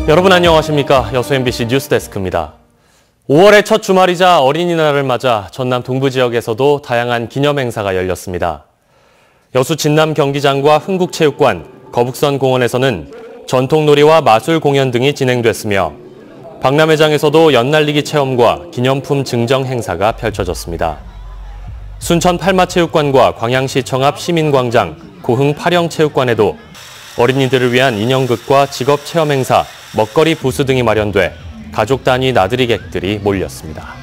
여러분 안녕하십니까? 여수 MBC 뉴스데스크입니다. 5월의 첫 주말이자 어린이날을 맞아 전남 동부 지역에서도 다양한 기념 행사가 열렸습니다. 여수 진남 경기장과 흥국체육관, 거북선 공원에서는 전통놀이와 마술 공연 등이 진행됐으며 박람회장에서도 연날리기 체험과 기념품 증정 행사가 펼쳐졌습니다. 순천 팔마체육관과 광양시청 앞 시민광장, 고흥 파령체육관에도 어린이들을 위한 인형극과 직업체험 행사, 먹거리 부스 등이 마련돼 가족 단위 나들이객들이 몰렸습니다.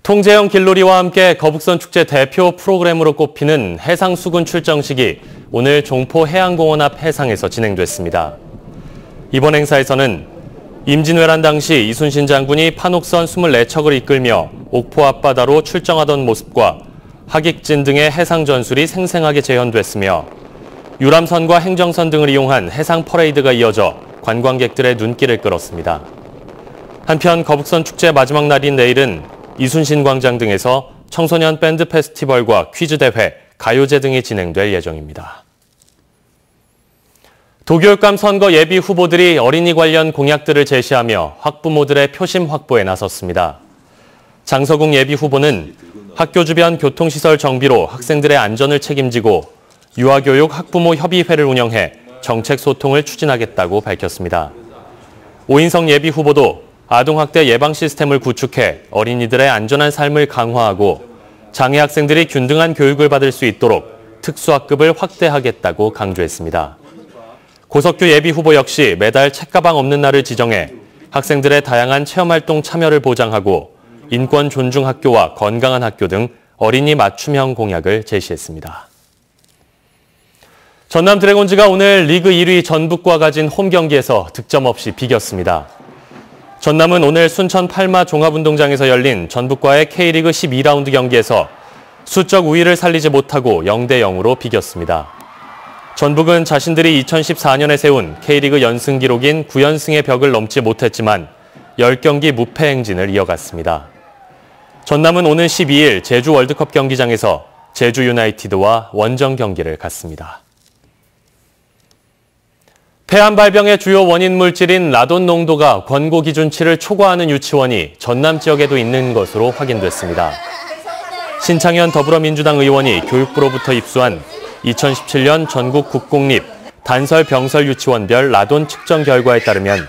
통제형 길놀이와 함께 거북선 축제 대표 프로그램으로 꼽히는 해상수군 출정식이 오늘 종포해양공원 앞 해상에서 진행됐습니다. 이번 행사에서는 임진왜란 당시 이순신 장군이 판옥선 24척을 이끌며 옥포 앞바다로 출정하던 모습과 하객진 등의 해상 전술이 생생하게 재현됐으며 유람선과 행정선 등을 이용한 해상 퍼레이드가 이어져 관광객들의 눈길을 끌었습니다. 한편 거북선 축제 마지막 날인 내일은 이순신 광장 등에서 청소년 밴드 페스티벌과 퀴즈 대회, 가요제 등이 진행될 예정입니다. 도교육감 선거 예비 후보들이 어린이 관련 공약들을 제시하며 학부모들의 표심 확보에 나섰습니다. 장서궁 예비 후보는 학교 주변 교통시설 정비로 학생들의 안전을 책임지고 유아교육 학부모 협의회를 운영해 정책 소통을 추진하겠다고 밝혔습니다. 오인성 예비 후보도 아동학대 예방 시스템을 구축해 어린이들의 안전한 삶을 강화하고 장애 학생들이 균등한 교육을 받을 수 있도록 특수학급을 확대하겠다고 강조했습니다. 고석규 예비 후보 역시 매달 책가방 없는 날을 지정해 학생들의 다양한 체험활동 참여를 보장하고 인권 존중 학교와 건강한 학교 등 어린이 맞춤형 공약을 제시했습니다. 전남 드래곤즈가 오늘 리그 1위 전북과 가진 홈 경기에서 득점 없이 비겼습니다. 전남은 오늘 순천 팔마 종합운동장에서 열린 전북과의 K리그 12라운드 경기에서 수적 우위를 살리지 못하고 0대0으로 비겼습니다. 전북은 자신들이 2014년에 세운 K리그 연승 기록인 9연승의 벽을 넘지 못했지만 10경기 무패 행진을 이어갔습니다. 전남은 오는 12일 제주 월드컵 경기장에서 제주 유나이티드와 원정 경기를 갖습니다. 폐암발병의 주요 원인 물질인 라돈 농도가 권고 기준치를 초과하는 유치원이 전남 지역에도 있는 것으로 확인됐습니다. 신창현 더불어민주당 의원이 교육부로부터 입수한 2017년 전국 국공립 단설 병설 유치원별 라돈 측정 결과에 따르면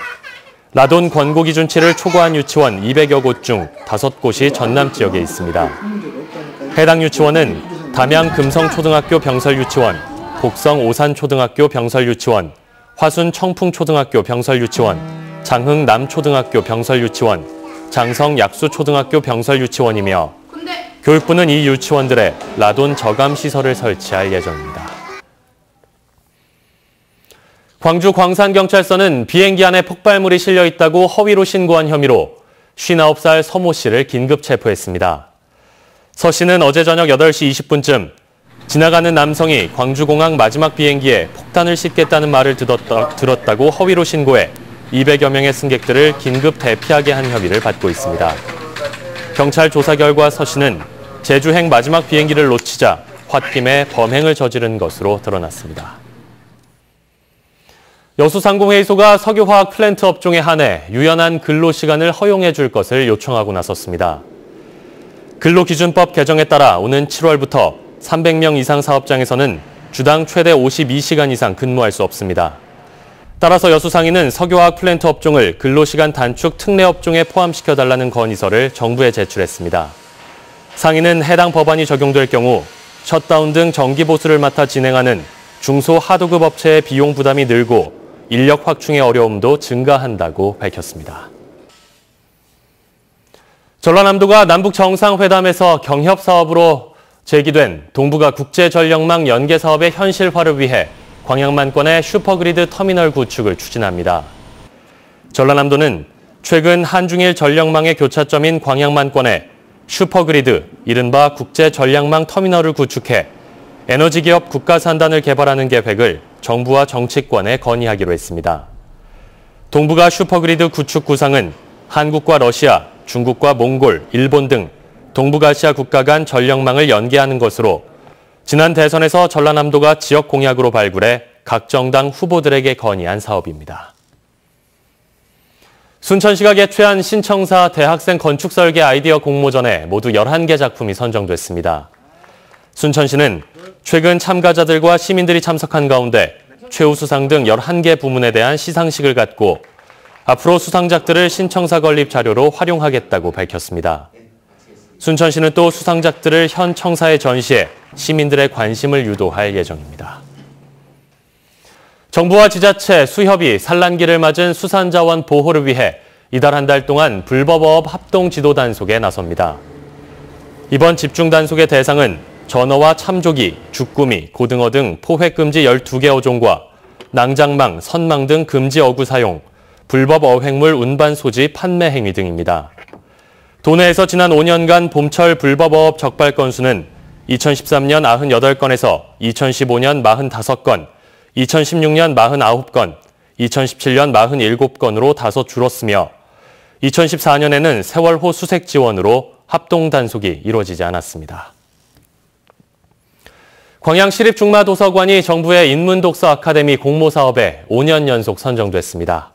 라돈 권고 기준치를 초과한 유치원 200여 곳 중 5곳이 전남 지역에 있습니다. 해당 유치원은 담양 금성초등학교 병설 유치원, 곡성 오산초등학교 병설 유치원, 화순 청풍초등학교 병설 유치원, 장흥 남초등학교 병설 유치원, 장성 약수초등학교 병설 유치원이며 교육부는 이 유치원들에 라돈 저감 시설을 설치할 예정입니다. 광주 광산경찰서는 비행기 안에 폭발물이 실려 있다고 허위로 신고한 혐의로 59살 서모 씨를 긴급 체포했습니다. 서 씨는 어제 저녁 8시 20분쯤 지나가는 남성이 광주공항 마지막 비행기에 폭탄을 싣겠다는 말을 들었다고 허위로 신고해 200여 명의 승객들을 긴급 대피하게 한 혐의를 받고 있습니다. 경찰 조사 결과 서 씨는 제주행 마지막 비행기를 놓치자 홧김에 범행을 저지른 것으로 드러났습니다. 여수상공회의소가 석유화학 플랜트 업종에 한해 유연한 근로시간을 허용해 줄 것을 요청하고 나섰습니다. 근로기준법 개정에 따라 오는 7월부터 300명 이상 사업장에서는 주당 최대 52시간 이상 근무할 수 없습니다. 따라서 여수상인은 석유화학 플랜트 업종을 근로시간 단축 특례 업종에 포함시켜달라는 건의서를 정부에 제출했습니다. 상인은 해당 법안이 적용될 경우 셧다운 등 정기보수를 맡아 진행하는 중소 하도급 업체의 비용 부담이 늘고 인력 확충의 어려움도 증가한다고 밝혔습니다. 전라남도가 남북 정상회담에서 경협사업으로 제기된 동북아 국제전력망 연계 사업의 현실화를 위해 광양만권의 슈퍼그리드 터미널 구축을 추진합니다. 전라남도는 최근 한중일 전력망의 교차점인 광양만권에 슈퍼그리드, 이른바 국제전력망 터미널을 구축해 에너지기업 국가산단을 개발하는 계획을 정부와 정치권에 건의하기로 했습니다. 동북아 슈퍼그리드 구축 구상은 한국과 러시아, 중국과 몽골, 일본 등 동북아시아 국가 간 전력망을 연계하는 것으로 지난 대선에서 전라남도가 지역 공약으로 발굴해 각 정당 후보들에게 건의한 사업입니다. 순천시가 개최한 신청사 대학생 건축설계 아이디어 공모전에 모두 11개 작품이 선정됐습니다. 순천시는 최근 참가자들과 시민들이 참석한 가운데 최우수상 등 11개 부문에 대한 시상식을 갖고 앞으로 수상작들을 신청사 건립 자료로 활용하겠다고 밝혔습니다. 순천시는 또 수상작들을 현 청사에 전시해 시민들의 관심을 유도할 예정입니다. 정부와 지자체, 수협이 산란기를 맞은 수산자원 보호를 위해 이달 한 달 동안 불법어업 합동 지도 단속에 나섭니다. 이번 집중 단속의 대상은 전어와 참조기, 주꾸미, 고등어 등 포획 금지 12개 어종과 낭장망, 선망 등 금지 어구 사용, 불법 어획물 운반 소지 판매 행위 등입니다. 도내에서 지난 5년간 봄철 불법 어업 적발 건수는 2013년 98건에서 2015년 45건, 2016년 49건, 2017년 47건으로 다소 줄었으며 2014년에는 세월호 수색 지원으로 합동 단속이 이루어지지 않았습니다. 광양시립중마도서관이 정부의 인문독서 아카데미 공모사업에 5년 연속 선정됐습니다.